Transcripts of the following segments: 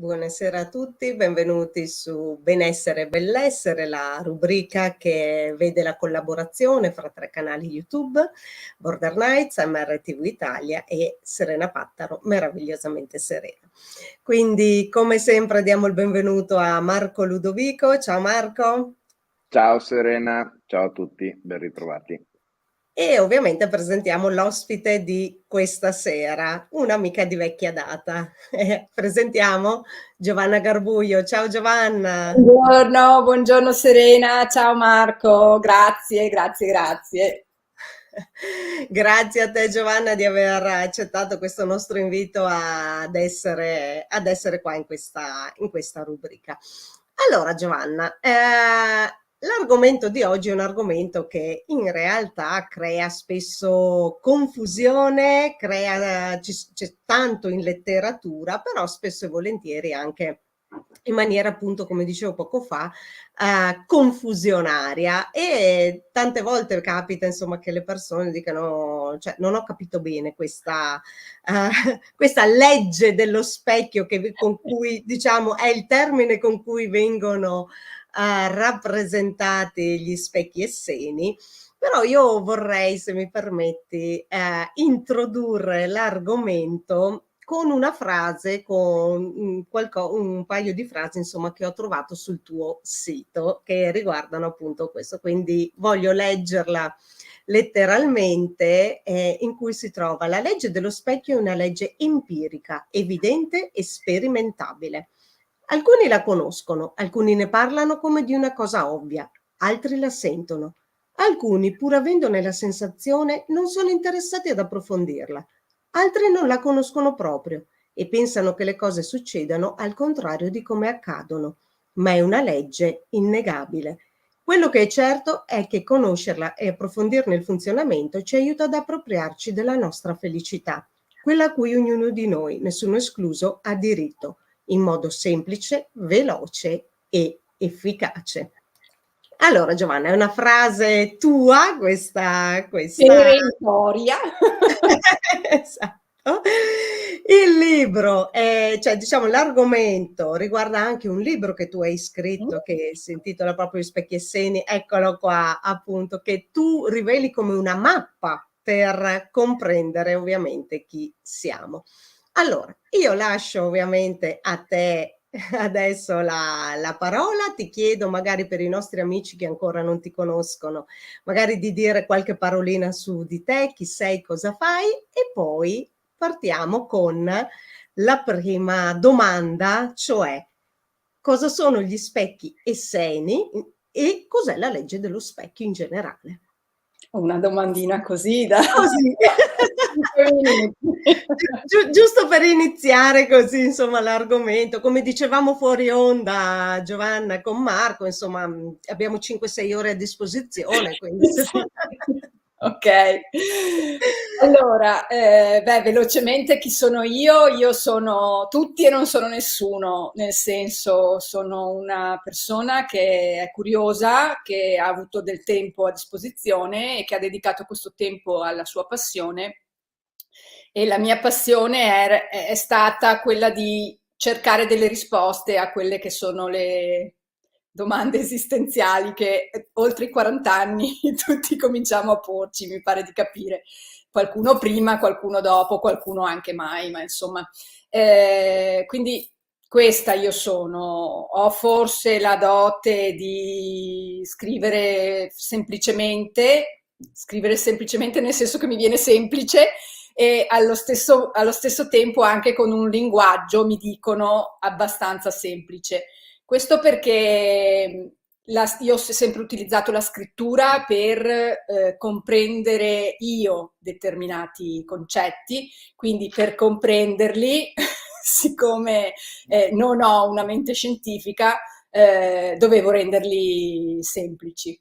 buonasera a tutti, benvenuti su Benessere e Bellessere, la rubrica che vede la collaborazione fra 3 canali YouTube, Border Nights, MRTV Italia e Serena Pattaro, meravigliosamente serena. Quindi, come sempre, diamo il benvenuto a Marco Ludovico. Ciao Marco. Ciao Serena, ciao a tutti, ben ritrovati. E ovviamente presentiamo l'ospite di questa sera, un'amica di vecchia data. Presentiamo Giovanna Garbuio. Ciao Giovanna. Buongiorno Serena, ciao Marco, grazie. Grazie a te Giovanna di aver accettato questo nostro invito ad essere qua in questa rubrica. Allora Giovanna, l'argomento di oggi è un argomento che in realtà crea spesso confusione, c'è tanto in letteratura, però spesso e volentieri anche in maniera, appunto, come dicevo poco fa, confusionaria, e tante volte capita insomma che le persone dicano, cioè, non ho capito bene questa legge dello specchio con cui, diciamo, è il termine con cui vengono rappresentati gli specchi esseni. Però io vorrei, se mi permetti, introdurre l'argomento con una frase, con un paio di frasi, insomma, che ho trovato sul tuo sito, che riguardano appunto questo. Quindi voglio leggerla letteralmente, in cui si trova: la legge dello specchio è una legge empirica, evidente e sperimentabile. Alcuni la conoscono, alcuni ne parlano come di una cosa ovvia, altri la sentono. Alcuni, pur avendone la sensazione, non sono interessati ad approfondirla. Altri non la conoscono proprio e pensano che le cose succedano al contrario di come accadono, ma è una legge innegabile. Quello che è certo è che conoscerla e approfondirne il funzionamento ci aiuta ad appropriarci della nostra felicità, quella a cui ognuno di noi, nessuno escluso, ha diritto, in modo semplice, veloce e efficace. Allora Giovanna, è una frase tua questa Perentoria. Esatto. Il libro, cioè diciamo l'argomento riguarda anche un libro che tu hai scritto che si intitola proprio Gli specchi esseni, eccolo qua appunto, che tu riveli come una mappa per comprendere ovviamente chi siamo. Allora, io lascio ovviamente a te adesso la parola, ti chiedo magari per i nostri amici che ancora non ti conoscono, magari di dire qualche parolina su di te, chi sei, cosa fai, e poi partiamo con la prima domanda, cioè cosa sono gli specchi esseni e cos'è la legge dello specchio in generale. Una domandina così da Così. 5 minuti. Giusto per iniziare così, insomma, l'argomento. Come dicevamo fuori onda, Giovanna, con Marco, insomma, abbiamo 5-6 ore a disposizione, quindi Ok, allora, velocemente chi sono io? Io sono tutti e non sono nessuno, nel senso sono una persona che è curiosa, che ha avuto del tempo a disposizione e che ha dedicato questo tempo alla sua passione, e la mia passione è stata quella di cercare delle risposte a quelle che sono le domande esistenziali che oltre i 40 anni tutti cominciamo a porci, mi pare di capire. Qualcuno prima, qualcuno dopo, qualcuno anche mai, ma insomma. Quindi questa io sono. Ho forse la dote di scrivere semplicemente nel senso che mi viene semplice, e allo stesso tempo anche con un linguaggio, mi dicono, abbastanza semplice. Questo perché io ho sempre utilizzato la scrittura per comprendere io determinati concetti, quindi per comprenderli, siccome non ho una mente scientifica, dovevo renderli semplici.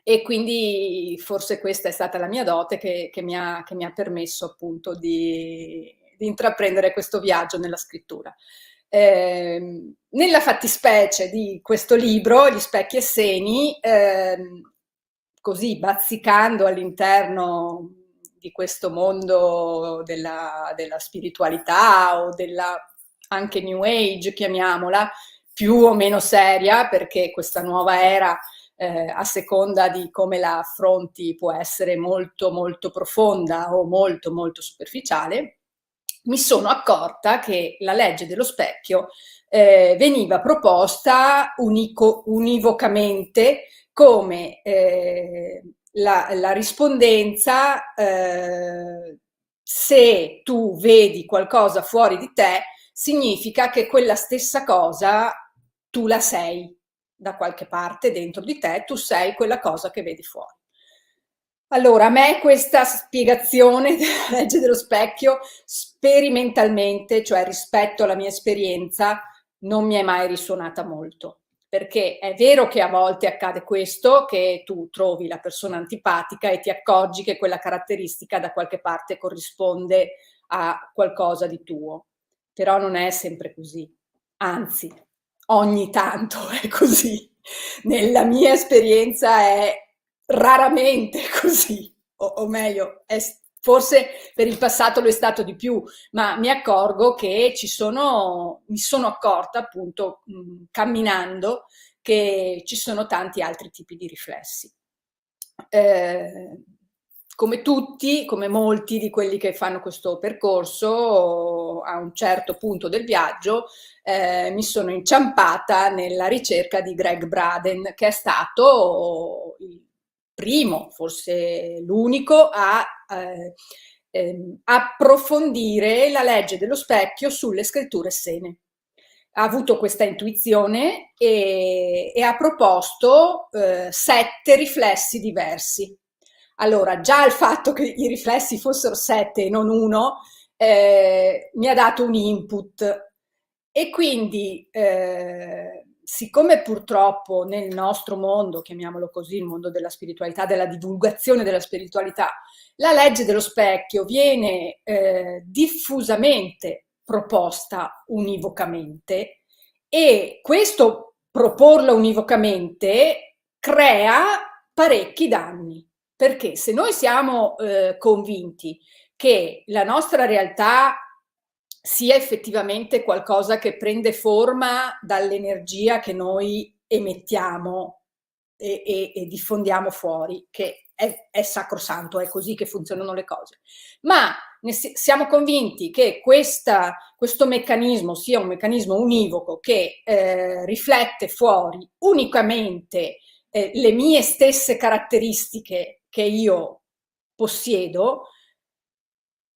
E quindi forse questa è stata la mia dote che mi ha permesso appunto di intraprendere questo viaggio nella scrittura. Nella fattispecie di questo libro, Gli specchi esseni, così bazzicando all'interno di questo mondo della spiritualità o anche New Age, chiamiamola, più o meno seria, perché questa nuova era, a seconda di come la affronti, può essere molto molto profonda o molto molto superficiale, mi sono accorta che la legge dello specchio veniva proposta univocamente come la rispondenza, se tu vedi qualcosa fuori di te, significa che quella stessa cosa tu la sei da qualche parte dentro di te, tu sei quella cosa che vedi fuori. Allora, a me questa spiegazione della legge dello specchio sperimentalmente, cioè rispetto alla mia esperienza, non mi è mai risuonata molto, perché è vero che a volte accade questo, che tu trovi la persona antipatica e ti accorgi che quella caratteristica da qualche parte corrisponde a qualcosa di tuo, però non è sempre così, anzi, ogni tanto è così. Nella mia esperienza è raramente così, o meglio, forse per il passato lo è stato di più, ma mi accorgo che mi sono accorta appunto camminando che ci sono tanti altri tipi di riflessi. Come tutti, come molti di quelli che fanno questo percorso, a un certo punto del viaggio mi sono inciampata nella ricerca di Greg Braden, che è stato il primo, forse l'unico, a approfondire la legge dello specchio sulle scritture essene. Ha avuto questa intuizione e ha proposto 7 riflessi diversi. Allora, già il fatto che i riflessi fossero 7 e non 1 mi ha dato un input, e quindi siccome purtroppo nel nostro mondo, chiamiamolo così, il mondo della spiritualità, della divulgazione della spiritualità, la legge dello specchio viene diffusamente proposta univocamente, e questo proporla univocamente crea parecchi danni, perché se noi siamo convinti che la nostra realtà sia effettivamente qualcosa che prende forma dall'energia che noi emettiamo e diffondiamo fuori, che è sacrosanto, è così che funzionano le cose, ma siamo convinti che questo meccanismo sia un meccanismo univoco che riflette fuori unicamente le mie stesse caratteristiche che io possiedo,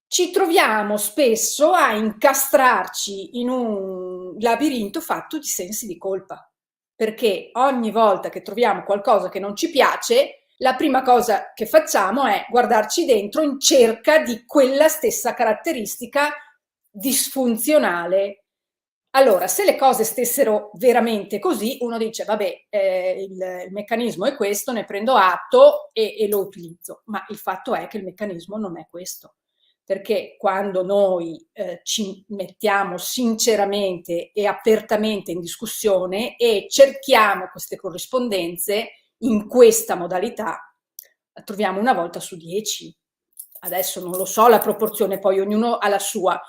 ci troviamo spesso a incastrarci in un labirinto fatto di sensi di colpa, perché ogni volta che troviamo qualcosa che non ci piace, la prima cosa che facciamo è guardarci dentro in cerca di quella stessa caratteristica disfunzionale. Allora, se le cose stessero veramente così, uno dice, vabbè, il meccanismo è questo, ne prendo atto e lo utilizzo, ma il fatto è che il meccanismo non è questo, perché quando noi ci mettiamo sinceramente e apertamente in discussione e cerchiamo queste corrispondenze in questa modalità, la troviamo una volta su 10. Adesso non lo so la proporzione, poi ognuno ha la sua,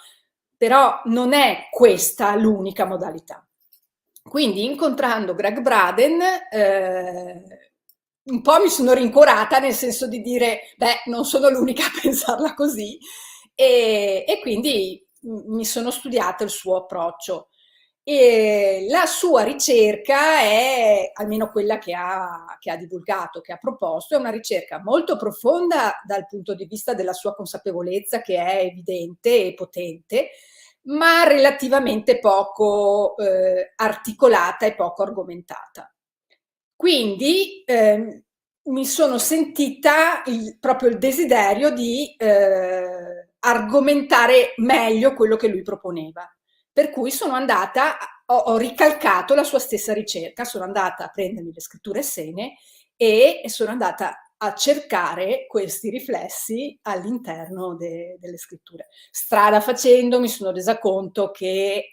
però non è questa l'unica modalità. Quindi incontrando Greg Braden un po' mi sono rincuorata, nel senso di dire, beh, non sono l'unica a pensarla così, e quindi mi sono studiata il suo approccio. E la sua ricerca è, almeno quella che ha divulgato, che ha proposto, è una ricerca molto profonda dal punto di vista della sua consapevolezza, che è evidente e potente, ma relativamente poco articolata e poco argomentata. Quindi mi sono sentita proprio il desiderio di argomentare meglio quello che lui proponeva. Per cui sono andata, ho ricalcato la sua stessa ricerca, sono andata a prendermi le scritture essene e sono andata a cercare questi riflessi all'interno delle scritture. Strada facendo mi sono resa conto che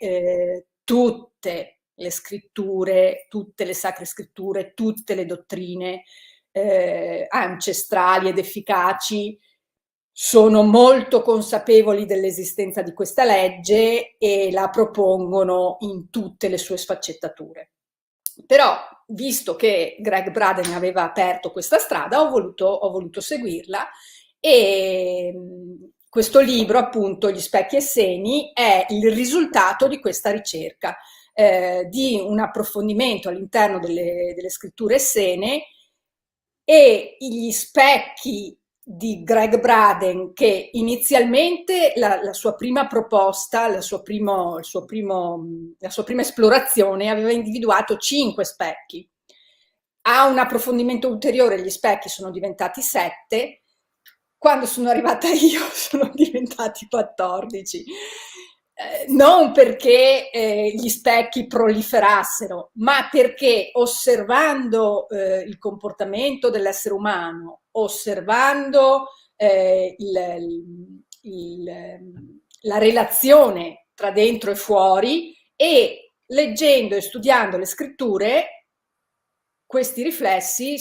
tutte le scritture, tutte le sacre scritture, tutte le dottrine ancestrali ed efficaci sono molto consapevoli dell'esistenza di questa legge e la propongono in tutte le sue sfaccettature. Però, visto che Greg Braden aveva aperto questa strada, ho voluto seguirla e questo libro, appunto, Gli specchi e seni, è il risultato di questa ricerca, di un approfondimento all'interno delle scritture essene, e gli specchi di Greg Braden, che inizialmente la sua prima proposta, la sua prima esplorazione aveva individuato 5 specchi. A un approfondimento ulteriore gli specchi sono diventati 7, quando sono arrivata io sono diventati 14. Non perché gli specchi proliferassero, ma perché osservando il comportamento dell'essere umano, osservando la relazione tra dentro e fuori, e leggendo e studiando le scritture, questi riflessi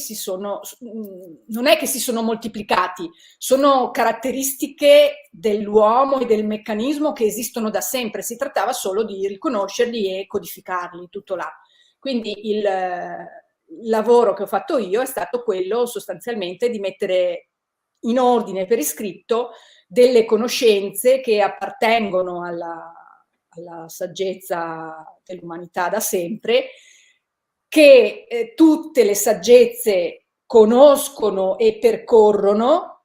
non è che si sono moltiplicati, sono caratteristiche dell'uomo e del meccanismo che esistono da sempre, si trattava solo di riconoscerli e codificarli, tutto là. Quindi il lavoro che ho fatto io è stato quello sostanzialmente di mettere in ordine per iscritto delle conoscenze che appartengono alla saggezza dell'umanità da sempre, che tutte le saggezze conoscono e percorrono,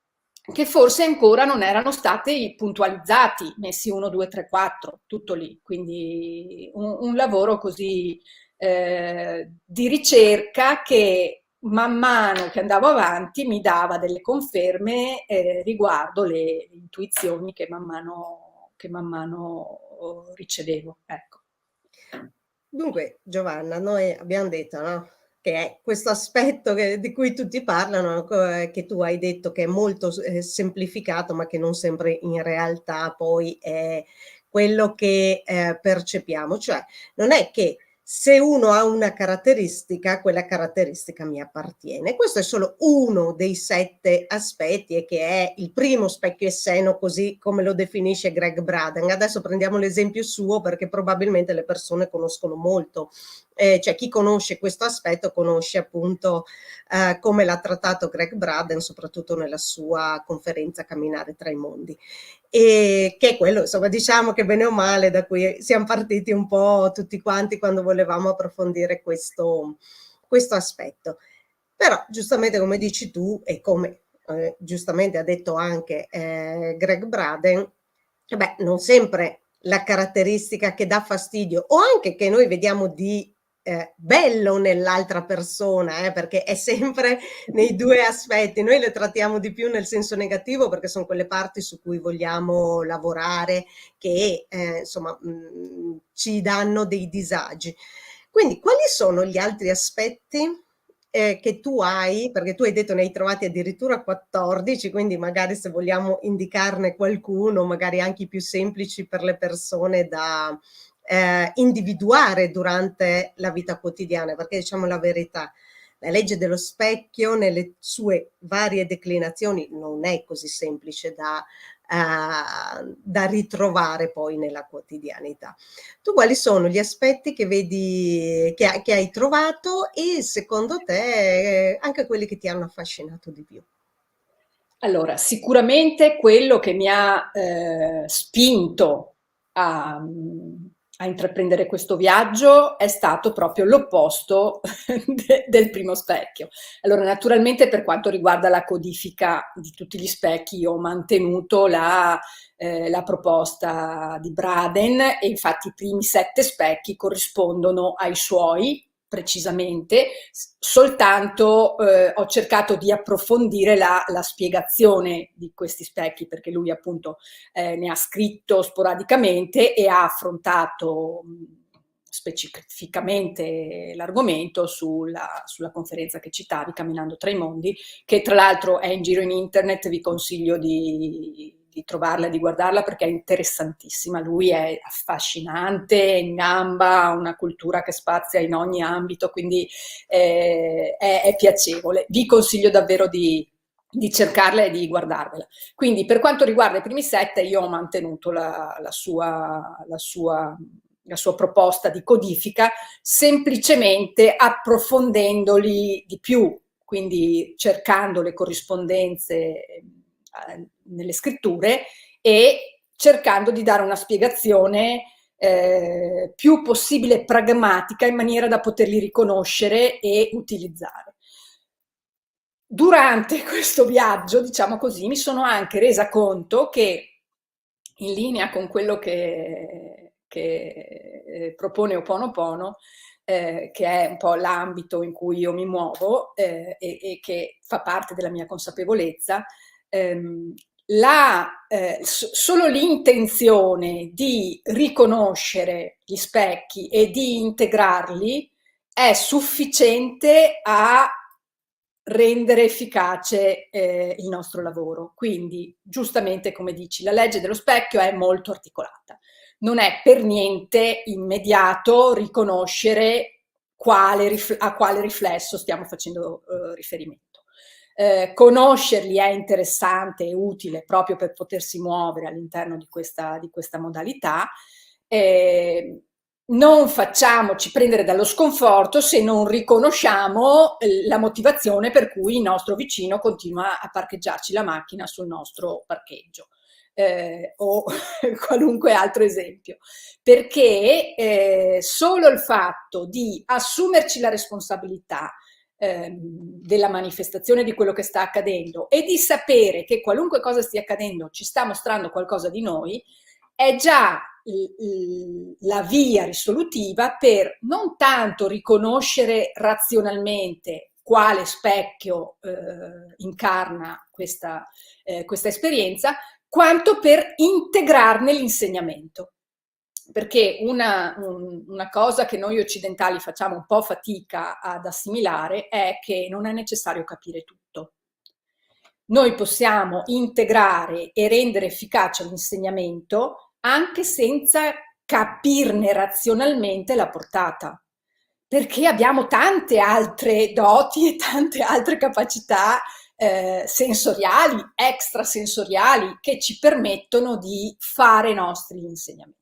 che forse ancora non erano stati puntualizzati, messi 1, 2, 3, 4, tutto lì. Quindi un lavoro così di ricerca che man mano che andavo avanti mi dava delle conferme riguardo le intuizioni che man mano ricevevo. Ecco. Dunque, Giovanna, noi abbiamo detto, no? Che è questo aspetto di cui tutti parlano, che tu hai detto che è molto semplificato, ma che non sempre in realtà poi è quello che percepiamo. Cioè, non è che se uno ha una caratteristica, quella caratteristica mi appartiene. Questo è solo uno dei 7 aspetti e che è il primo specchio esseno, così come lo definisce Greg Braden. Adesso prendiamo l'esempio suo perché probabilmente le persone conoscono molto. Cioè chi conosce questo aspetto conosce appunto come l'ha trattato Greg Braden, soprattutto nella sua conferenza Camminare tra i mondi. E che è quello, insomma, diciamo che bene o male da cui siamo partiti un po' tutti quanti quando volevamo approfondire questo aspetto. Però giustamente come dici tu e come giustamente ha detto anche Greg Braden, beh, non sempre la caratteristica che dà fastidio o anche che noi vediamo di bello nell'altra persona, perché è sempre nei 2 aspetti. Noi le trattiamo di più nel senso negativo perché sono quelle parti su cui vogliamo lavorare che insomma ci danno dei disagi. Quindi quali sono gli altri aspetti che tu hai, perché tu hai detto ne hai trovati addirittura 14, quindi magari se vogliamo indicarne qualcuno, magari anche i più semplici per le persone da individuare durante la vita quotidiana, perché diciamo la verità, la legge dello specchio nelle sue varie declinazioni non è così semplice da ritrovare poi nella quotidianità. Tu quali sono gli aspetti che vedi, che hai trovato e secondo te anche quelli che ti hanno affascinato di più? Allora, sicuramente quello che mi ha spinto a intraprendere questo viaggio è stato proprio l'opposto del primo specchio. Allora, naturalmente per quanto riguarda la codifica di tutti gli specchi, io ho mantenuto la proposta di Braden e infatti i primi 7 specchi corrispondono ai suoi, precisamente, soltanto ho cercato di approfondire la spiegazione di questi specchi, perché lui appunto ne ha scritto sporadicamente e ha affrontato specificamente l'argomento sulla conferenza che citavi, Camminando tra i mondi, che tra l'altro è in giro in internet, vi consiglio di trovarla e di guardarla perché è interessantissima. Lui è affascinante, è in gamba, ha una cultura che spazia in ogni ambito, quindi è piacevole. Vi consiglio davvero di di cercarla e di guardarvela. Quindi per quanto riguarda i primi 7, io ho mantenuto la sua proposta di codifica, semplicemente approfondendoli di più, quindi cercando le corrispondenze nelle scritture e cercando di dare una spiegazione più possibile pragmatica, in maniera da poterli riconoscere e utilizzare. Durante questo viaggio, diciamo così, mi sono anche resa conto che, in linea con quello che propone Ho Oponopono, che è un po' l'ambito in cui io mi muovo e che fa parte della mia consapevolezza, solo l'intenzione di riconoscere gli specchi e di integrarli è sufficiente a rendere efficace il nostro lavoro. Quindi, giustamente, come dici, la legge dello specchio è molto articolata. Non è per niente immediato riconoscere a quale riflesso stiamo facendo riferimento. Conoscerli è interessante e utile proprio per potersi muovere all'interno di questa modalità. Non facciamoci prendere dallo sconforto se non riconosciamo la motivazione per cui il nostro vicino continua a parcheggiarci la macchina sul nostro parcheggio, o qualunque altro esempio, perché solo il fatto di assumerci la responsabilità della manifestazione di quello che sta accadendo e di sapere che qualunque cosa stia accadendo ci sta mostrando qualcosa di noi, è già la via risolutiva per non tanto riconoscere razionalmente quale specchio incarna questa esperienza, quanto per integrarne l'insegnamento. Perché una cosa che noi occidentali facciamo un po' fatica ad assimilare è che non è necessario capire tutto. Noi possiamo integrare e rendere efficace l'insegnamento anche senza capirne razionalsensorialmente la portata, perché abbiamo tante altre doti e tante altre capacità sensoriali, extrasensoriali, che ci permettono di fare i nostri insegnamenti.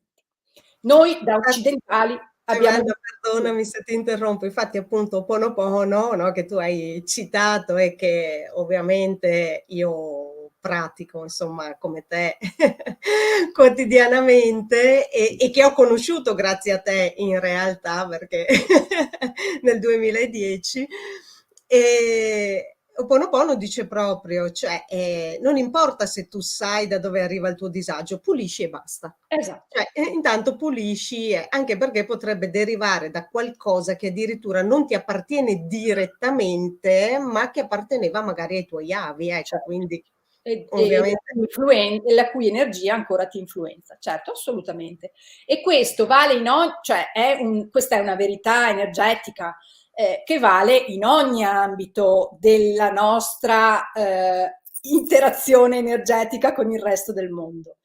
Noi da occidentali abbiamo... Perdonami se ti interrompo, infatti appunto Ho Oponopono, no, che tu hai citato e che ovviamente io pratico, insomma, come te quotidianamente e che ho conosciuto grazie a te in realtà, perché nel 2010. E Ho Oponopono dice proprio, cioè non importa se tu sai da dove arriva il tuo disagio, pulisci e basta. Esatto. Cioè, intanto pulisci, anche perché potrebbe derivare da qualcosa che addirittura non ti appartiene direttamente, ma che apparteneva magari ai tuoi avi, ecco, certo. Quindi ovviamente la cui energia ancora ti influenza, certo, assolutamente. E questo vale cioè questa è una verità energetica che vale in ogni ambito della nostra interazione energetica con il resto del mondo.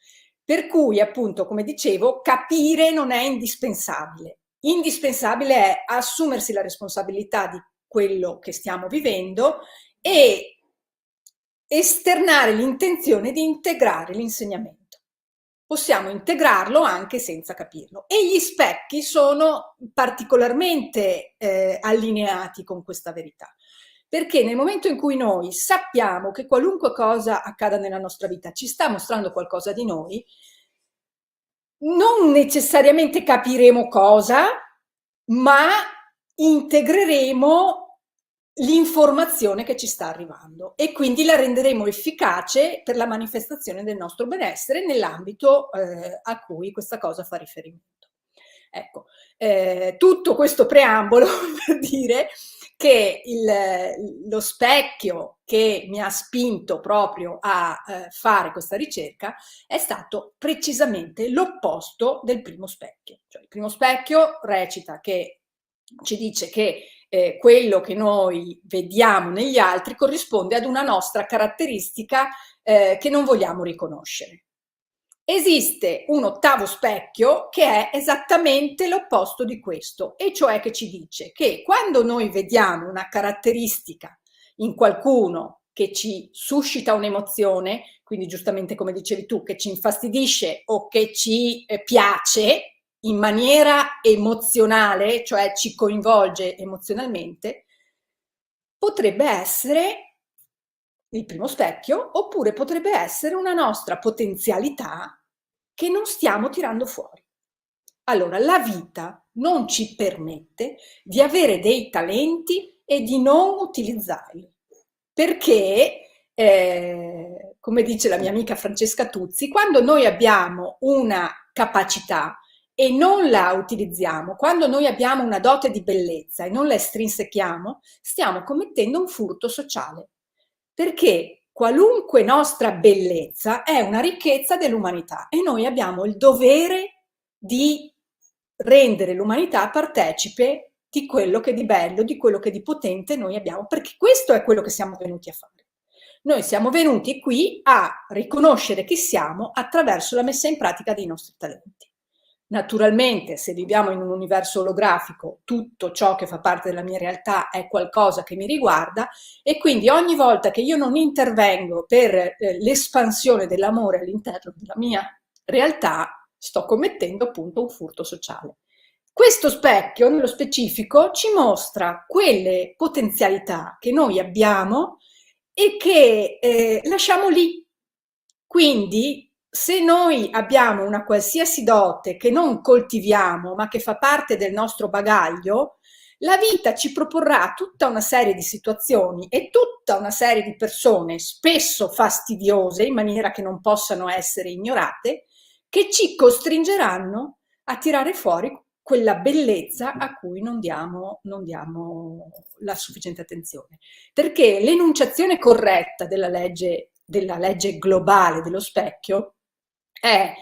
Per cui, appunto, come dicevo, capire non è indispensabile. Indispensabile è assumersi la responsabilità di quello che stiamo vivendo e esternare l'intenzione di integrare l'insegnamento. Possiamo integrarlo anche senza capirlo. E gli specchi sono particolarmente allineati con questa verità. Perché nel momento in cui noi sappiamo che qualunque cosa accada nella nostra vita ci sta mostrando qualcosa di noi, non necessariamente capiremo cosa, ma integreremo l'informazione che ci sta arrivando e quindi la renderemo efficace per la manifestazione del nostro benessere nell'ambito a cui questa cosa fa riferimento. Ecco, tutto questo preambolo per dire che lo specchio che mi ha spinto proprio a fare questa ricerca è stato precisamente l'opposto del primo specchio. Cioè, il primo specchio ci dice che quello che noi vediamo negli altri corrisponde ad una nostra caratteristica che non vogliamo riconoscere. Esiste un ottavo specchio che è esattamente l'opposto di questo, e cioè che ci dice che quando noi vediamo una caratteristica in qualcuno che ci suscita un'emozione, quindi giustamente come dicevi tu, che ci infastidisce o che ci piace in maniera emozionale, cioè ci coinvolge emozionalmente, potrebbe essere il primo specchio, oppure potrebbe essere una nostra potenzialità che non stiamo tirando fuori. Allora, la vita non ci permette di avere dei talenti e di non utilizzarli, perché, come dice la mia amica Francesca Tuzzi, quando noi abbiamo una capacità e non la utilizziamo, quando noi abbiamo una dote di bellezza e non la estrinsechiamo, stiamo commettendo un furto sociale, perché qualunque nostra bellezza è una ricchezza dell'umanità e noi abbiamo il dovere di rendere l'umanità partecipe di quello che di bello, di quello che di potente noi abbiamo, perché questo è quello che siamo venuti a fare. Noi siamo venuti qui a riconoscere chi siamo attraverso la messa in pratica dei nostri talenti. Naturalmente, se viviamo in un universo olografico, tutto ciò che fa parte della mia realtà è qualcosa che mi riguarda e quindi ogni volta che io non intervengo per l'espansione dell'amore all'interno della mia realtà, sto commettendo appunto un furto sociale. Questo specchio, nello specifico, ci mostra quelle potenzialità che noi abbiamo e che lasciamo lì. Quindi, se noi abbiamo una qualsiasi dote che non coltiviamo, ma che fa parte del nostro bagaglio, la vita ci proporrà tutta una serie di situazioni e tutta una serie di persone, spesso fastidiose, in maniera che non possano essere ignorate, che ci costringeranno a tirare fuori quella bellezza a cui non diamo la sufficiente attenzione. Perché l'enunciazione corretta della legge globale dello specchio è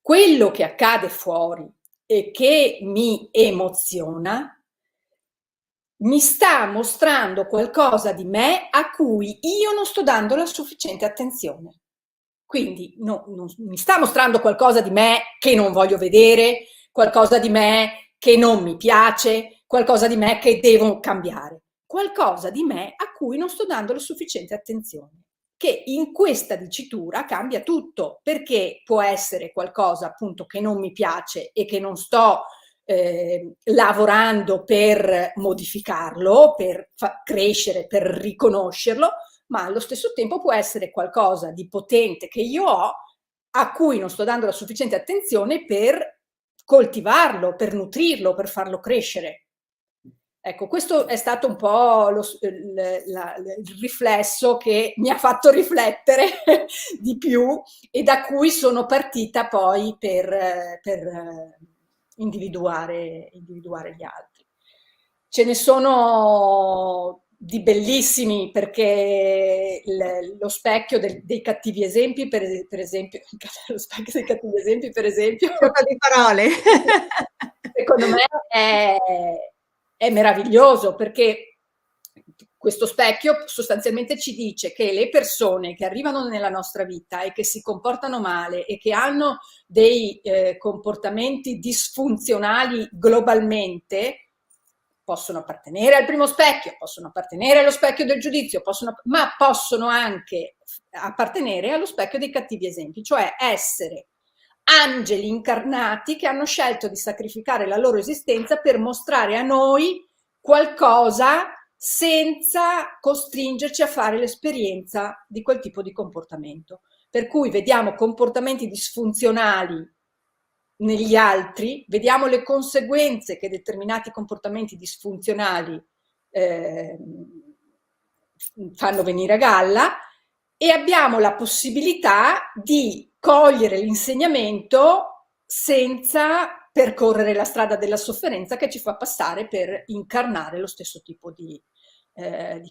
quello che accade fuori e che mi emoziona, mi sta mostrando qualcosa di me a cui io non sto dando la sufficiente attenzione. Quindi non mi sta mostrando qualcosa di me che non voglio vedere, qualcosa di me che non mi piace, qualcosa di me che devo cambiare, qualcosa di me a cui non sto dando la sufficiente attenzione, che in questa dicitura cambia tutto, perché può essere qualcosa appunto che non mi piace e che non sto lavorando per modificarlo, per crescere, per riconoscerlo, ma allo stesso tempo può essere qualcosa di potente che io ho, a cui non sto dando la sufficiente attenzione per coltivarlo, per nutrirlo, per farlo crescere. Ecco, questo è stato un po' il riflesso che mi ha fatto riflettere di più e da cui sono partita poi per individuare gli altri. Ce ne sono di bellissimi, perché lo specchio dei cattivi esempi, per esempio, lo specchio dei cattivi esempi, per esempio, Gioco di parole. secondo me è meraviglioso, perché questo specchio sostanzialmente ci dice che le persone che arrivano nella nostra vita e che si comportano male e che hanno dei comportamenti disfunzionali globalmente possono appartenere al primo specchio, possono appartenere allo specchio del giudizio, ma possono anche appartenere allo specchio dei cattivi esempi, cioè essere angeli incarnati che hanno scelto di sacrificare la loro esistenza per mostrare a noi qualcosa senza costringerci a fare l'esperienza di quel tipo di comportamento. Per cui vediamo comportamenti disfunzionali negli altri, vediamo le conseguenze che determinati comportamenti disfunzionali fanno venire a galla, e abbiamo la possibilità di cogliere l'insegnamento senza percorrere la strada della sofferenza che ci fa passare per incarnare lo stesso tipo di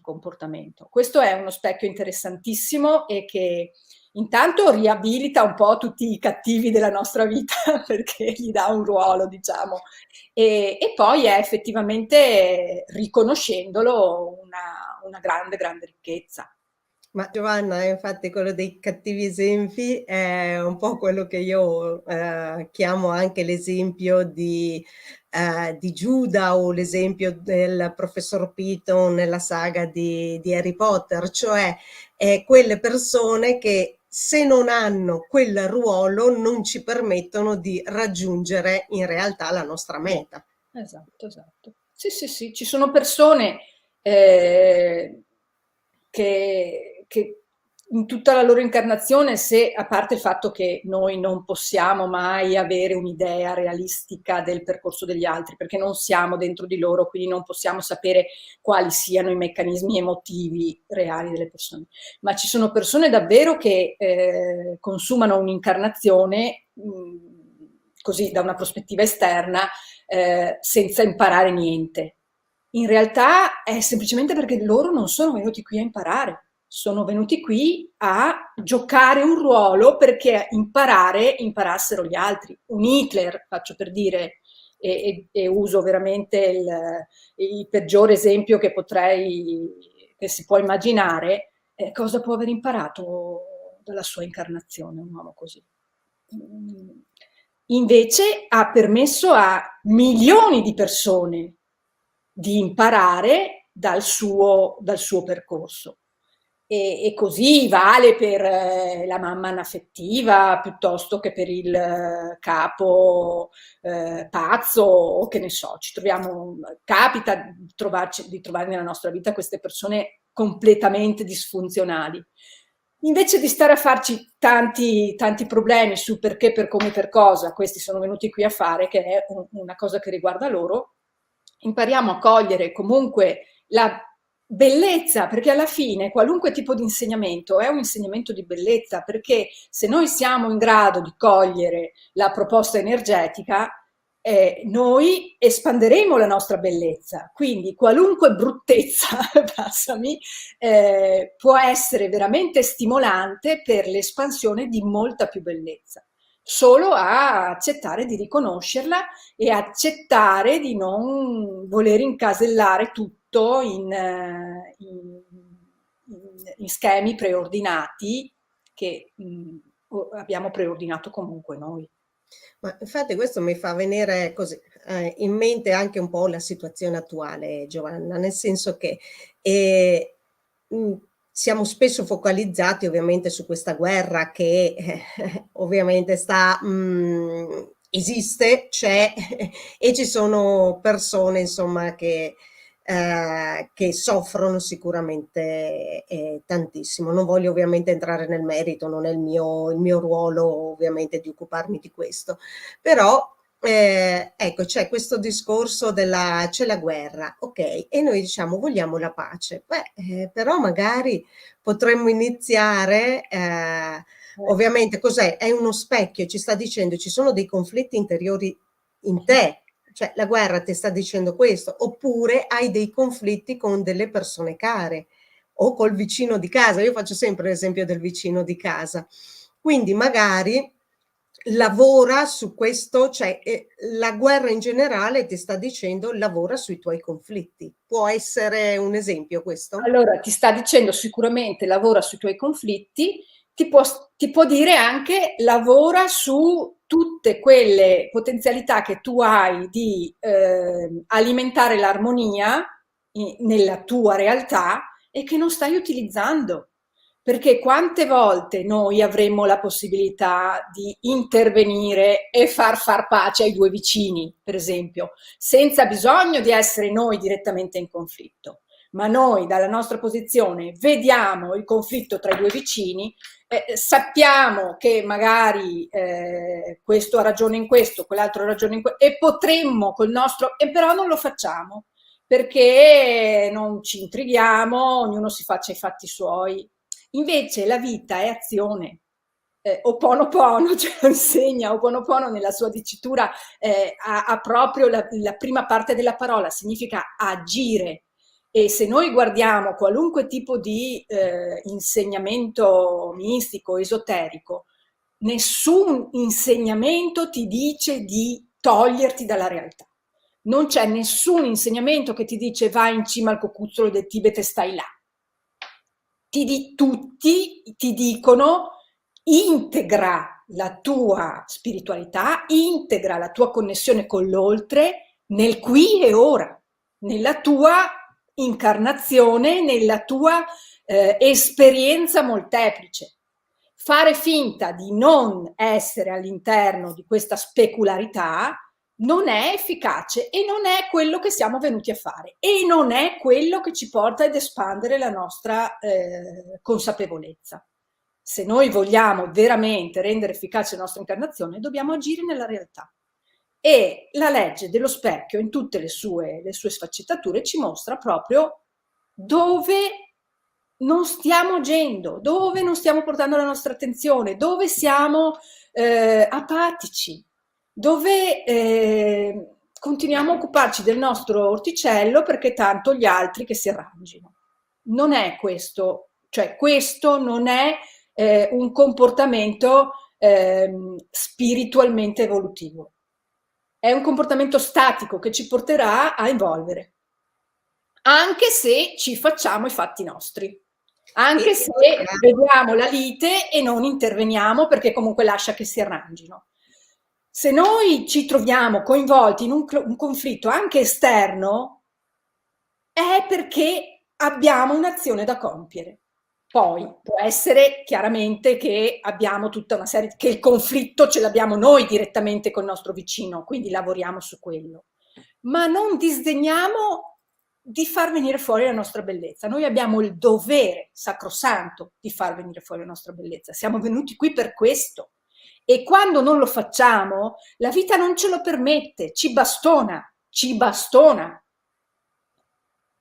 comportamento. Questo è uno specchio interessantissimo e che intanto riabilita un po' tutti i cattivi della nostra vita perché gli dà un ruolo, diciamo, e poi è effettivamente, riconoscendolo, una grande ricchezza. Ma Giovanna, infatti quello dei cattivi esempi è un po' quello che io chiamo anche l'esempio di Giuda o l'esempio del professor Piton nella saga di Harry Potter, cioè quelle persone che se non hanno quel ruolo non ci permettono di raggiungere in realtà la nostra meta. Esatto, esatto. Sì, sì, sì, ci sono persone eh, che in tutta la loro incarnazione, se a parte il fatto che noi non possiamo mai avere un'idea realistica del percorso degli altri, perché non siamo dentro di loro, quindi non possiamo sapere quali siano i meccanismi emotivi reali delle persone, ma ci sono persone davvero che consumano un'incarnazione così da una prospettiva esterna senza imparare niente. In realtà è semplicemente perché loro non sono venuti qui a imparare, sono venuti qui a giocare un ruolo perché imparassero gli altri. Un Hitler, faccio per dire, e uso veramente il peggiore esempio che si può immaginare, cosa può aver imparato dalla sua incarnazione un uomo così? Invece ha permesso a milioni di persone di imparare dal suo percorso. E così vale per la mamma anaffettiva piuttosto che per il capo pazzo o che ne so, capita di trovare nella nostra vita queste persone completamente disfunzionali. Invece di stare a farci tanti problemi su perché, per come, per cosa questi sono venuti qui a fare, che è una cosa che riguarda loro, impariamo a cogliere comunque la bellezza, perché alla fine qualunque tipo di insegnamento è un insegnamento di bellezza, perché se noi siamo in grado di cogliere la proposta energetica, noi espanderemo la nostra bellezza, quindi qualunque bruttezza, passami, può essere veramente stimolante per l'espansione di molta più bellezza, solo a accettare di riconoscerla e accettare di non voler incasellare tutto in schemi preordinati che abbiamo preordinato comunque noi. Ma infatti questo mi fa venire così in mente anche un po' la situazione attuale, Giovanna, nel senso che eh, mh, siamo spesso focalizzati ovviamente su questa guerra che ovviamente esiste, c'è e ci sono persone insomma che soffrono sicuramente tantissimo. Non voglio ovviamente entrare nel merito, non è il mio ruolo ovviamente di occuparmi di questo, però ecco, c'è questo discorso c'è la guerra, ok, e noi diciamo vogliamo la pace. Beh, però magari potremmo iniziare, ovviamente cos'è? È uno specchio, ci sta dicendo ci sono dei conflitti interiori in te, cioè la guerra ti sta dicendo questo, oppure hai dei conflitti con delle persone care o col vicino di casa. Io faccio sempre l'esempio del vicino di casa. Quindi magari lavora su questo, cioè la guerra in generale ti sta dicendo lavora sui tuoi conflitti. Può essere un esempio questo? Allora, ti sta dicendo sicuramente lavora sui tuoi conflitti, ti può dire anche lavora su tutte quelle potenzialità che tu hai di alimentare l'armonia nella tua realtà e che non stai utilizzando. Perché quante volte noi avremmo la possibilità di intervenire e far pace ai due vicini, per esempio, senza bisogno di essere noi direttamente in conflitto, ma noi dalla nostra posizione vediamo il conflitto tra i due vicini, sappiamo che magari questo ha ragione in questo, quell'altro ha ragione in questo, e potremmo col nostro, e però non lo facciamo perché non ci intrighiamo, ognuno si faccia i fatti suoi. Invece la vita è azione. Oponopono ce lo insegna, Oponopono nella sua dicitura ha proprio la prima parte della parola, significa agire. E se noi guardiamo qualunque tipo di insegnamento mistico, esoterico, nessun insegnamento ti dice di toglierti dalla realtà. Non c'è nessun insegnamento che ti dice vai in cima al cocuzzolo del Tibet e stai là. tutti ti dicono: integra la tua spiritualità, integra la tua connessione con l'oltre nel qui e ora, nella tua incarnazione, nella tua esperienza molteplice. Fare finta di non essere all'interno di questa specularità non è efficace e non è quello che siamo venuti a fare e non è quello che ci porta ad espandere la nostra consapevolezza. Se noi vogliamo veramente rendere efficace la nostra incarnazione, dobbiamo agire nella realtà. E la legge dello specchio, in tutte le sue sfaccettature, ci mostra proprio dove non stiamo agendo, dove non stiamo portando la nostra attenzione, dove siamo apatici, dove continuiamo a occuparci del nostro orticello perché tanto gli altri che si arrangino. Non è questo, cioè questo non è un comportamento spiritualmente evolutivo. È un comportamento statico che ci porterà a evolvere, anche se ci facciamo i fatti nostri, anche se vediamo la lite e non interveniamo perché comunque lascia che si arrangino. Se noi ci troviamo coinvolti in un conflitto anche esterno, è perché abbiamo un'azione da compiere. Poi può essere chiaramente che abbiamo tutta una serie, che il conflitto ce l'abbiamo noi direttamente col nostro vicino, quindi lavoriamo su quello. Ma non disdegniamo di far venire fuori la nostra bellezza. Noi abbiamo il dovere sacrosanto di far venire fuori la nostra bellezza. Siamo venuti qui per questo. E quando non lo facciamo, la vita non ce lo permette, ci bastona, ci bastona.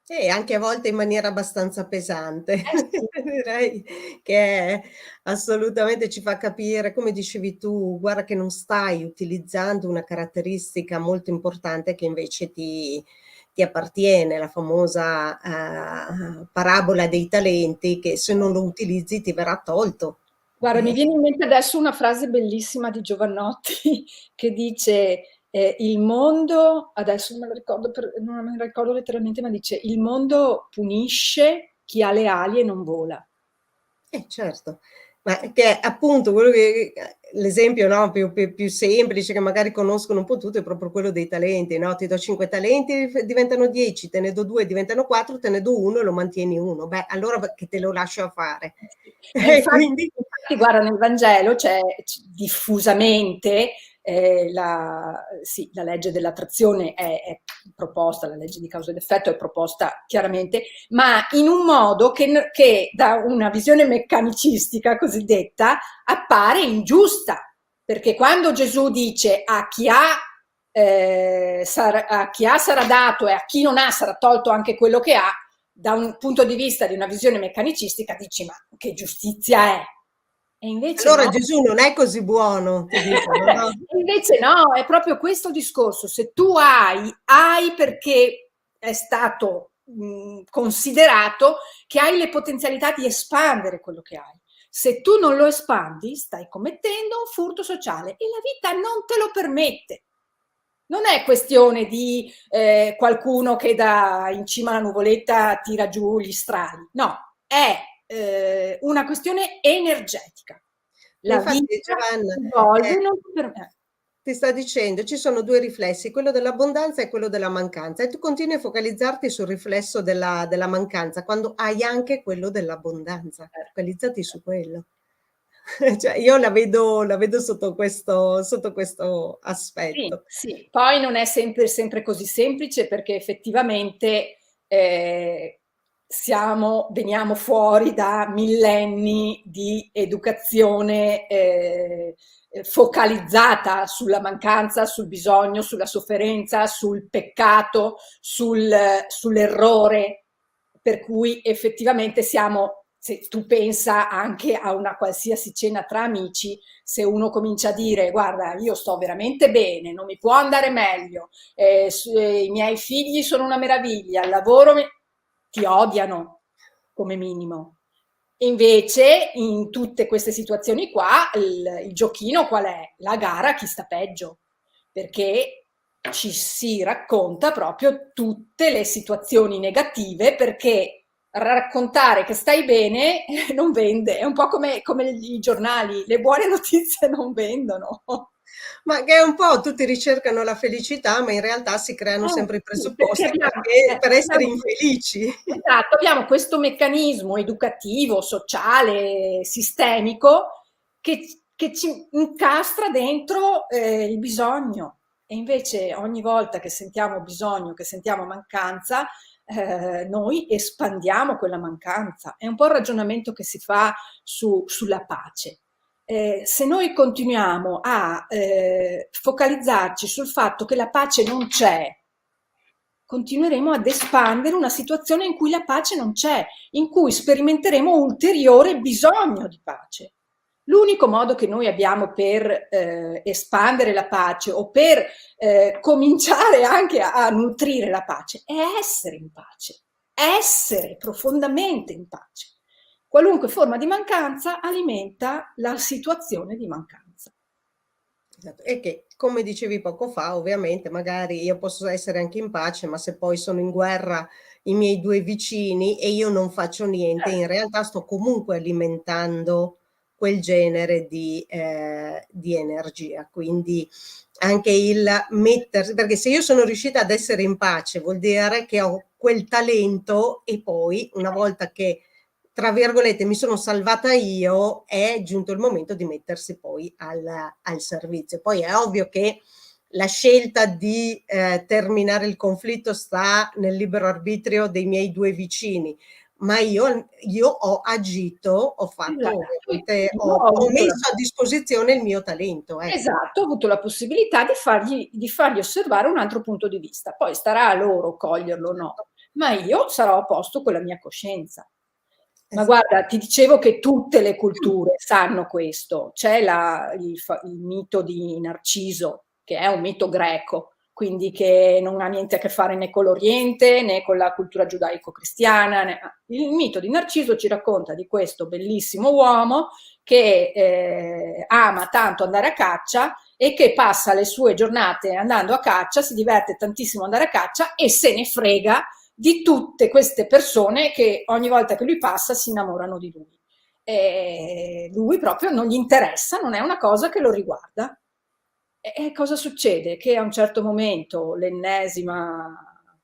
E anche a volte in maniera abbastanza pesante. Sì. Direi che assolutamente ci fa capire, come dicevi tu, guarda che non stai utilizzando una caratteristica molto importante che invece ti appartiene, la famosa parabola dei talenti, che se non lo utilizzi ti verrà tolto. Guarda, mi viene in mente adesso una frase bellissima di Giovannotti che dice il mondo, adesso non me la ricordo letteralmente, ma dice: il mondo punisce chi ha le ali e non vola. Certo, ma che è appunto quello che l'esempio, no, più semplice che magari conoscono un po' tutti è proprio quello dei talenti, no? Ti do 5 talenti, diventano 10, te ne do 2, diventano 4, te ne do 1 e lo mantieni 1. Beh, allora che te lo lascio a fare. Infatti, guarda, nel Vangelo c'è diffusamente la legge dell'attrazione è proposta, la legge di causa ed effetto è proposta chiaramente, ma in un modo che da una visione meccanicistica cosiddetta appare ingiusta, perché quando Gesù dice a chi ha sarà dato e a chi non ha sarà tolto anche quello che ha, da un punto di vista di una visione meccanicistica dici: ma che giustizia è? E invece allora no. Gesù non è così buono, ti dicono, no? Invece no, è proprio questo discorso. Se tu hai perché è stato considerato che hai le potenzialità di espandere quello che hai. Se tu non lo espandi, stai commettendo un furto sociale e la vita non te lo permette. Non è questione di qualcuno che da in cima alla nuvoletta tira giù gli strali, no, è una questione energetica. La Infatti, vita Giovanna, evolve non per me. ti sta dicendo, ci sono 2 riflessi, quello dell'abbondanza e quello della mancanza, e tu continui a focalizzarti sul riflesso della mancanza, quando hai anche quello dell'abbondanza. Focalizzati su quello. Cioè, io la vedo sotto questo aspetto. Sì. Poi non è sempre così semplice, perché effettivamente veniamo fuori da millenni di educazione focalizzata sulla mancanza, sul bisogno, sulla sofferenza, sul peccato, sull'errore, per cui effettivamente se tu pensa anche a una qualsiasi cena tra amici, se uno comincia a dire: guarda, io sto veramente bene, non mi può andare meglio, i miei figli sono una meraviglia, il lavoro ti odiano come minimo. Invece in tutte queste situazioni qua il giochino qual è? La gara a chi sta peggio, perché ci si racconta proprio tutte le situazioni negative, perché raccontare che stai bene non vende, è un po' come i giornali, le buone notizie non vendono. Ma che è un po' tutti ricercano la felicità, ma in realtà si creano sempre i Sì, perché presupposti per essere abbiamo infelici. esatto, abbiamo questo meccanismo educativo, sociale, sistemico che ci incastra dentro il bisogno. E invece ogni volta che sentiamo bisogno, che sentiamo mancanza, noi espandiamo quella mancanza. È un po' il ragionamento che si fa sulla pace. Se noi continuiamo a focalizzarci sul fatto che la pace non c'è, continueremo ad espandere una situazione in cui la pace non c'è, in cui sperimenteremo ulteriore bisogno di pace. L'unico modo che noi abbiamo per espandere la pace o per cominciare anche a nutrire la pace è essere in pace, essere profondamente in pace. Qualunque forma di mancanza alimenta la situazione di mancanza. Esatto. E che, come dicevi poco fa, ovviamente magari io posso essere anche in pace, ma se poi sono in guerra i miei due vicini e io non faccio niente, in realtà sto comunque alimentando quel genere di energia. Quindi anche il mettersi, perché se io sono riuscita ad essere in pace vuol dire che ho quel talento e poi una volta che tra virgolette mi sono salvata io, è giunto il momento di mettersi poi al servizio. Poi è ovvio che la scelta di terminare il conflitto sta nel libero arbitrio dei miei due vicini, ma io ho agito, ho fatto ovviamente, Io ho messo a disposizione il mio talento. Ecco. Esatto, ho avuto la possibilità di fargli osservare un altro punto di vista. Poi starà a loro coglierlo o no, ma io sarò a posto con la mia coscienza. Ma guarda, ti dicevo che tutte le culture sanno questo. C'è il mito di Narciso, che è un mito greco, quindi che non ha niente a che fare né con l'Oriente né con la cultura giudaico-cristiana. Il mito di Narciso ci racconta di questo bellissimo uomo che ama tanto andare a caccia e che passa le sue giornate andando a caccia, si diverte tantissimo andare a caccia e se ne frega di tutte queste persone che ogni volta che lui passa si innamorano di lui. E lui proprio non gli interessa, non è una cosa che lo riguarda. E cosa succede? Che a un certo momento l'ennesima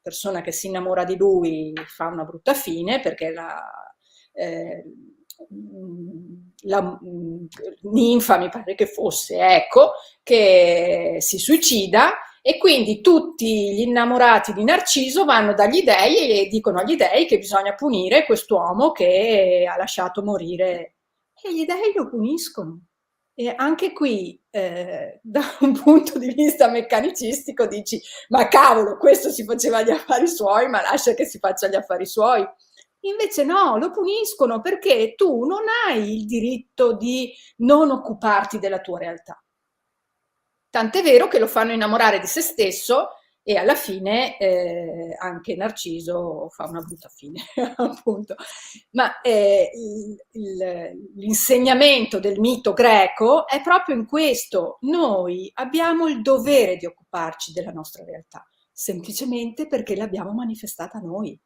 persona che si innamora di lui fa una brutta fine perché la ninfa, mi pare che fosse, ecco, che si suicida e quindi tutti gli innamorati di Narciso vanno dagli dei e dicono agli dei che bisogna punire quest'uomo che ha lasciato morire e gli dei lo puniscono. E anche qui, da un punto di vista meccanicistico, dici: ma cavolo, questo si faceva gli affari suoi, ma lascia che si faccia gli affari suoi. Invece no, lo puniscono perché tu non hai il diritto di non occuparti della tua realtà. Tant'è vero che lo fanno innamorare di se stesso e alla fine anche Narciso fa una brutta fine, appunto. Ma l'insegnamento del mito greco è proprio in questo. Noi abbiamo il dovere di occuparci della nostra realtà, semplicemente perché l'abbiamo manifestata noi.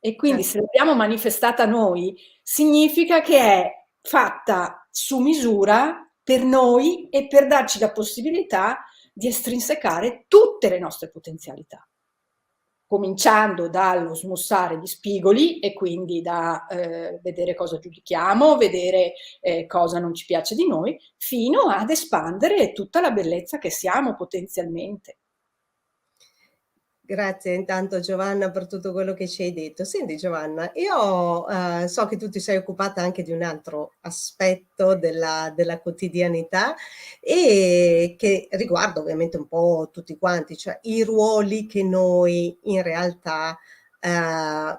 E quindi se l'abbiamo manifestata noi, significa che è fatta su misura per noi e per darci la possibilità di estrinsecare tutte le nostre potenzialità, cominciando dallo smussare gli spigoli e quindi da vedere cosa giudichiamo, vedere cosa non ci piace di noi, fino ad espandere tutta la bellezza che siamo potenzialmente. Grazie intanto Giovanna per tutto quello che ci hai detto. Senti Giovanna, io so che tu ti sei occupata anche di un altro aspetto della quotidianità e che riguarda ovviamente un po' tutti quanti, cioè i ruoli che noi in realtà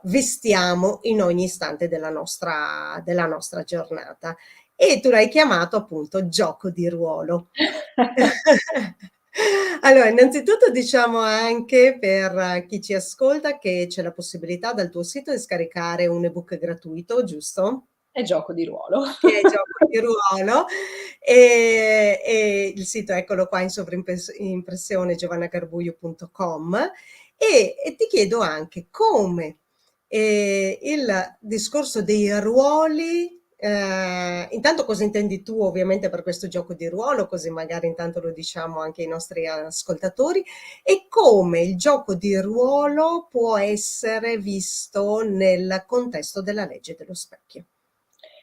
vestiamo in ogni istante della nostra giornata. E tu l'hai chiamato appunto gioco di ruolo. Allora, innanzitutto diciamo anche per chi ci ascolta che c'è la possibilità dal tuo sito di scaricare un ebook gratuito, giusto? È gioco di ruolo. Che è gioco di ruolo e il sito eccolo qua in sovraimpressione giovannagarbuglio.com e ti chiedo anche come il discorso dei ruoli. Intanto cosa intendi tu ovviamente per questo gioco di ruolo, così magari intanto lo diciamo anche ai nostri ascoltatori, e come il gioco di ruolo può essere visto nel contesto della legge dello specchio.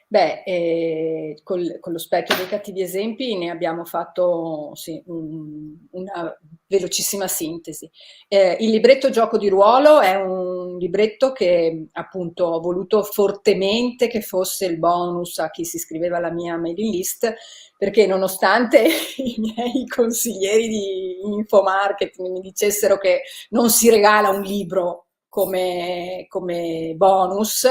Beh, con lo specchio dei cattivi esempi ne abbiamo fatto sì, una velocissima sintesi. Il libretto Gioco di ruolo è un libretto che appunto ho voluto fortemente che fosse il bonus a chi si iscriveva alla mia mailing list, perché nonostante i miei consiglieri di infomarketing mi dicessero che non si regala un libro come bonus,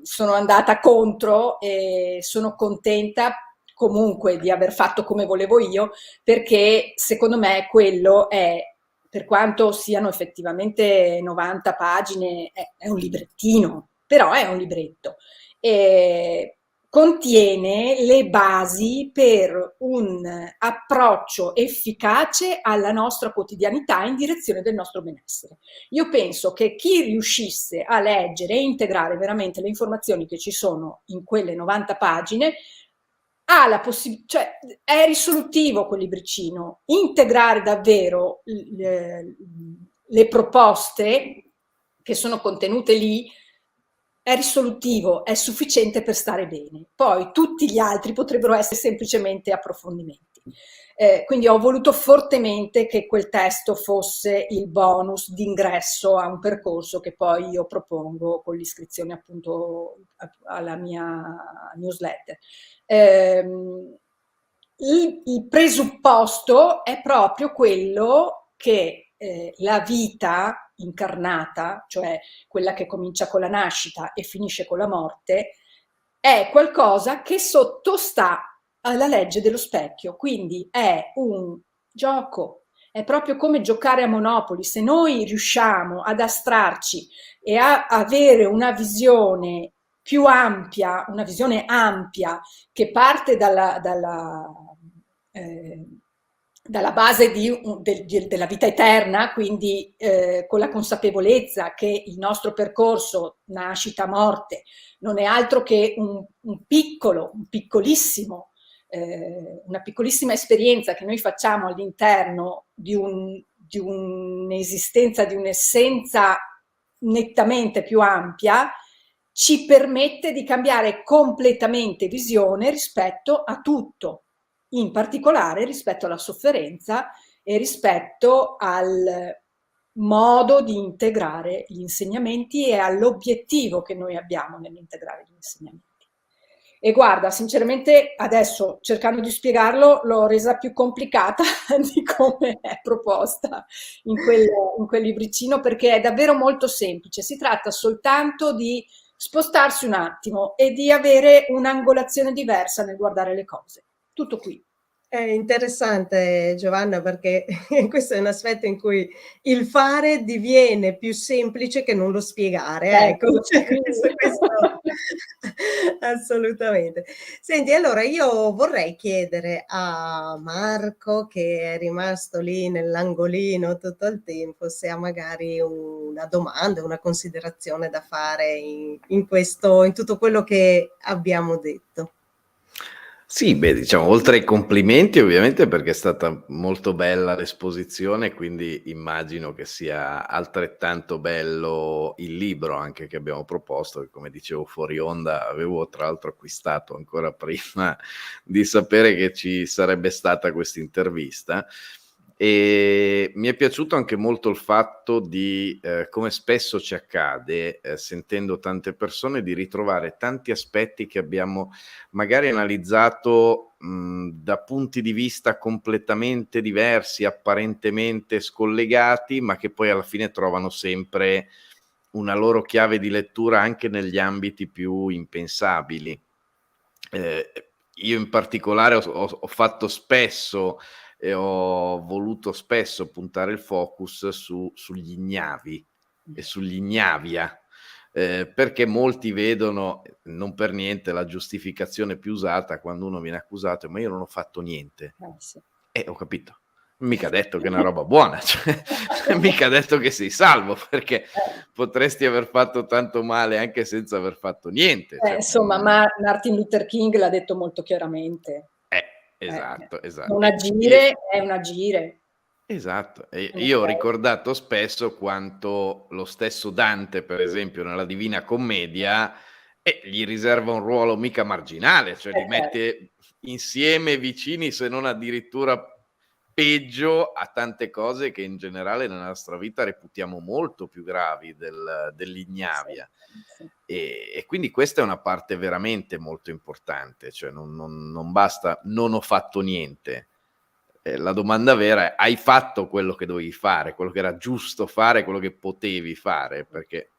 sono andata contro e sono contenta comunque di aver fatto come volevo io, perché secondo me quello è, per quanto siano effettivamente 90 pagine, è un librettino, però è un libretto. E contiene le basi per un approccio efficace alla nostra quotidianità in direzione del nostro benessere. Io penso che chi riuscisse a leggere e integrare veramente le informazioni che ci sono in quelle 90 pagine ha la possibilità, cioè è risolutivo quel libricino, integrare davvero le proposte che sono contenute lì è risolutivo, è sufficiente per stare bene. Poi tutti gli altri potrebbero essere semplicemente approfondimenti. Quindi ho voluto fortemente che quel testo fosse il bonus d'ingresso a un percorso che poi io propongo con l'iscrizione appunto alla mia newsletter. Il presupposto è proprio quello che la vita incarnata, cioè quella che comincia con la nascita e finisce con la morte, è qualcosa che sottostà alla legge dello specchio, quindi è un gioco, è proprio come giocare a Monopoli. Se noi riusciamo ad astrarci e a avere una visione più ampia, una visione ampia che parte dalla base della vita eterna, quindi con la consapevolezza che il nostro percorso nascita-morte non è altro che un piccolissimo, una piccolissima esperienza che noi facciamo all'interno di un'esistenza, di un'essenza nettamente più ampia, ci permette di cambiare completamente visione rispetto a tutto, in particolare rispetto alla sofferenza e rispetto al modo di integrare gli insegnamenti e all'obiettivo che noi abbiamo nell'integrare gli insegnamenti. E guarda, sinceramente adesso cercando di spiegarlo l'ho resa più complicata di come è proposta in quel libricino, perché è davvero molto semplice. Si tratta soltanto di spostarsi un attimo e di avere un'angolazione diversa nel guardare le cose. Tutto qui. È interessante Giovanna, perché questo è un aspetto in cui il fare diviene più semplice che non lo spiegare, ecco, cioè questo assolutamente. Senti, allora io vorrei chiedere a Marco, che è rimasto lì nell'angolino tutto il tempo, se ha magari una domanda, una considerazione da fare in tutto quello che abbiamo detto. Sì, beh, diciamo, oltre ai complimenti ovviamente, perché è stata molto bella l'esposizione, quindi immagino che sia altrettanto bello il libro anche che abbiamo proposto, che come dicevo fuori onda avevo tra l'altro acquistato ancora prima di sapere che ci sarebbe stata questa intervista. E mi è piaciuto anche molto il fatto di, come spesso ci accade, sentendo tante persone, di ritrovare tanti aspetti che abbiamo magari analizzato da punti di vista completamente diversi, apparentemente scollegati, ma che poi alla fine trovano sempre una loro chiave di lettura anche negli ambiti più impensabili. Io in particolare ho fatto spesso e ho voluto spesso puntare il focus sugli ignavi e sugli ignavia, perché molti vedono, non per niente, la giustificazione più usata quando uno viene accusato: ma io non ho fatto niente. Sì. Ho capito, Mica detto che è una roba buona, cioè, mica detto che sei salvo, perché potresti aver fatto tanto male anche senza aver fatto niente. Cioè, Insomma, Martin Luther King l'ha detto molto chiaramente. esatto. Non agire è un agire. Esatto, e io ho ricordato spesso quanto lo stesso Dante, per esempio, nella Divina Commedia, gli riserva un ruolo mica marginale, cioè li mette insieme, vicini, se non addirittura peggio a tante cose che in generale nella nostra vita reputiamo molto più gravi dell'ignavia. Sì. E quindi questa è una parte veramente molto importante, cioè non basta non ho fatto niente. La domanda vera è: hai fatto quello che dovevi fare, quello che era giusto fare, quello che potevi fare? Perché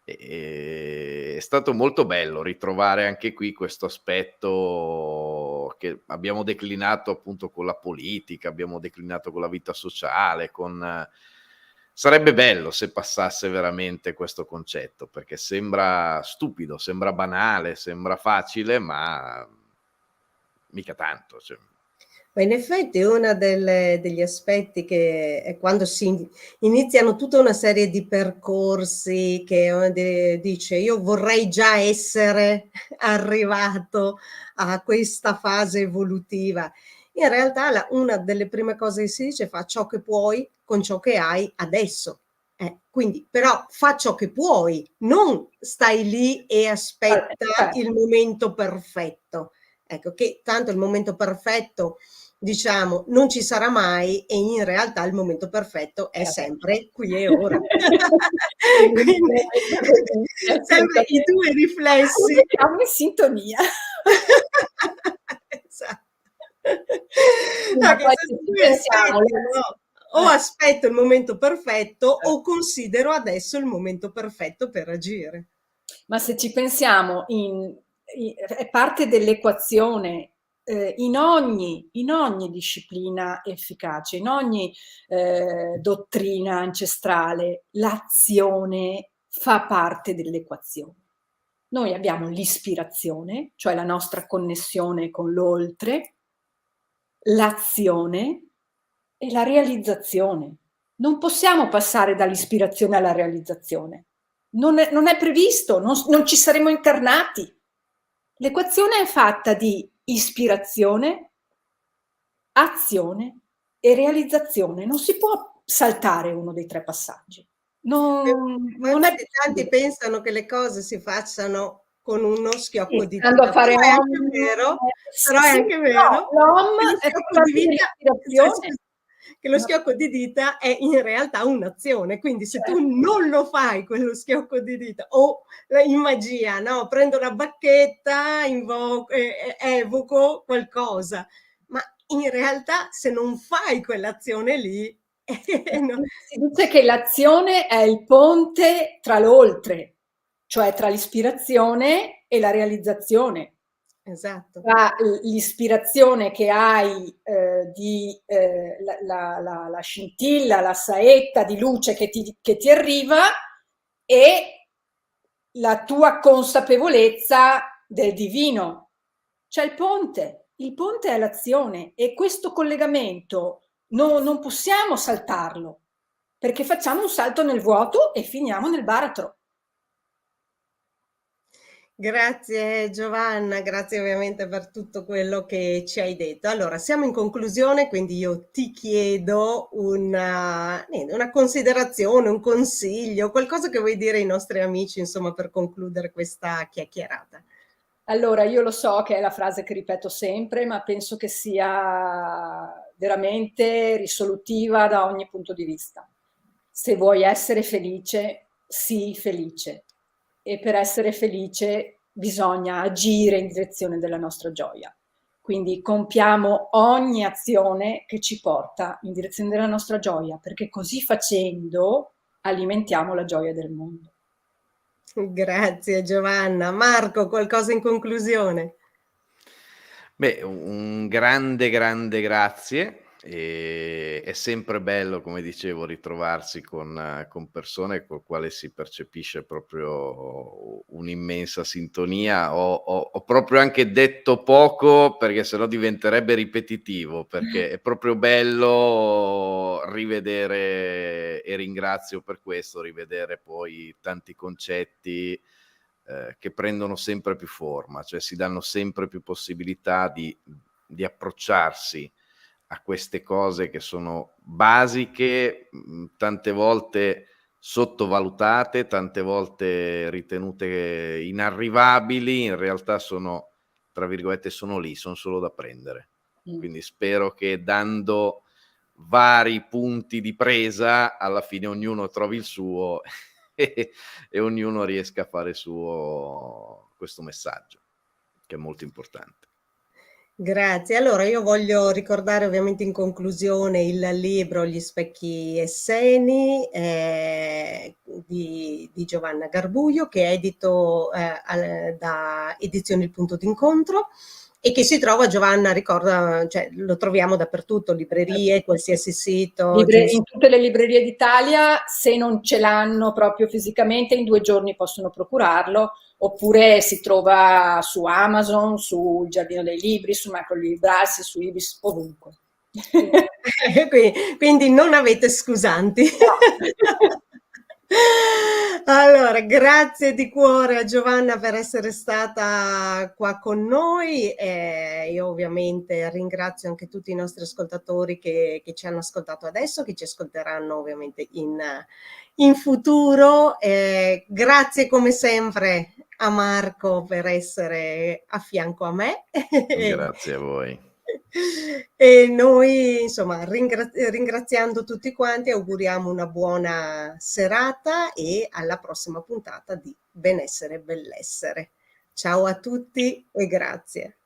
è stato molto bello ritrovare anche qui questo aspetto che abbiamo declinato appunto con la politica, abbiamo declinato con la vita sociale, sarebbe bello se passasse veramente questo concetto, perché sembra stupido, sembra banale, sembra facile, ma mica tanto, cioè. Ma in effetti uno degli aspetti che è quando si iniziano tutta una serie di percorsi che dice io vorrei già essere arrivato a questa fase evolutiva. In realtà una delle prime cose che si dice: fa ciò che puoi con ciò che hai adesso. Quindi però fa ciò che puoi, non stai lì e aspetta il momento perfetto. Ecco, che tanto il momento perfetto, diciamo, non ci sarà mai, e in realtà il momento perfetto è sempre qui e ora. Quindi sempre i tuoi riflessi. Siamo in sintonia. Esatto. Ma poi se ci pensiamo, o aspetto il momento perfetto o considero adesso il momento perfetto per agire. Ma se ci pensiamo, è parte dell'equazione in ogni disciplina efficace, in ogni dottrina ancestrale, l'azione fa parte dell'equazione. Noi abbiamo l'ispirazione, cioè la nostra connessione con l'oltre, l'azione e la realizzazione. Non possiamo passare dall'ispirazione alla realizzazione. Non è previsto, non ci saremo incarnati. L'equazione è fatta di ispirazione, azione e realizzazione. Non si può saltare uno dei tre passaggi. Infatti tanti pensano che le cose si facciano con uno schiocco di dita. A fare però è anche vero, però è anche vero che lo schiocco di dita è in realtà un'azione, quindi se tu non lo fai quello schiocco di dita o in magia, no, prendo la bacchetta, evoco qualcosa, ma in realtà se non fai quell'azione lì si dice che l'azione è il ponte tra l'oltre, cioè tra l'ispirazione e la realizzazione. Esatto. Tra l'ispirazione che hai la scintilla, la saetta di luce che ti arriva e la tua consapevolezza del divino. C'è il ponte è l'azione e questo collegamento non possiamo saltarlo perché facciamo un salto nel vuoto e finiamo nel baratro. Grazie Giovanna, grazie ovviamente per tutto quello che ci hai detto. Allora, siamo in conclusione, quindi io ti chiedo una considerazione, un consiglio, qualcosa che vuoi dire ai nostri amici, insomma, per concludere questa chiacchierata. Allora, io lo so che è la frase che ripeto sempre, ma penso che sia veramente risolutiva da ogni punto di vista. Se vuoi essere felice, sii felice. E per essere felice bisogna agire in direzione della nostra gioia. Quindi compiamo ogni azione che ci porta in direzione della nostra gioia, perché così facendo alimentiamo la gioia del mondo. Grazie Giovanna. Marco, qualcosa in conclusione? Beh, un grande grazie e è sempre bello, come dicevo, ritrovarsi con persone col quale si percepisce proprio un'immensa sintonia. Ho proprio anche detto poco perché sennò diventerebbe ripetitivo, perché è proprio bello rivedere, e ringrazio per questo, rivedere poi tanti concetti che prendono sempre più forma, cioè si danno sempre più possibilità di approcciarsi a queste cose che sono basiche, tante volte sottovalutate, tante volte ritenute inarrivabili, in realtà sono, tra virgolette, sono lì, sono solo da prendere. Quindi spero che dando vari punti di presa, alla fine ognuno trovi il suo e ognuno riesca a fare suo questo messaggio, che è molto importante. Grazie. Allora io voglio ricordare ovviamente in conclusione il libro Gli specchi esseni di Giovanna Garbuglio, che è edito da Edizioni Il Punto d'Incontro e che si trova, Giovanna ricorda, cioè, lo troviamo dappertutto, librerie, qualsiasi sito. In tutte le librerie d'Italia, se non ce l'hanno proprio fisicamente, in 2 giorni possono procurarlo, oppure si trova su Amazon, sul Giardino dei Libri, su Macrolibrarsi, su Ibis, ovunque. Quindi non avete scusanti. Allora, grazie di cuore a Giovanna per essere stata qua con noi. Io ovviamente ringrazio anche tutti i nostri ascoltatori che ci hanno ascoltato adesso, che ci ascolteranno ovviamente in futuro. Grazie come sempre a Marco per essere a fianco a me. Grazie a voi. E noi, insomma, ringraziando tutti quanti, auguriamo una buona serata e alla prossima puntata di Benessere e Bellessere. Ciao a tutti e grazie.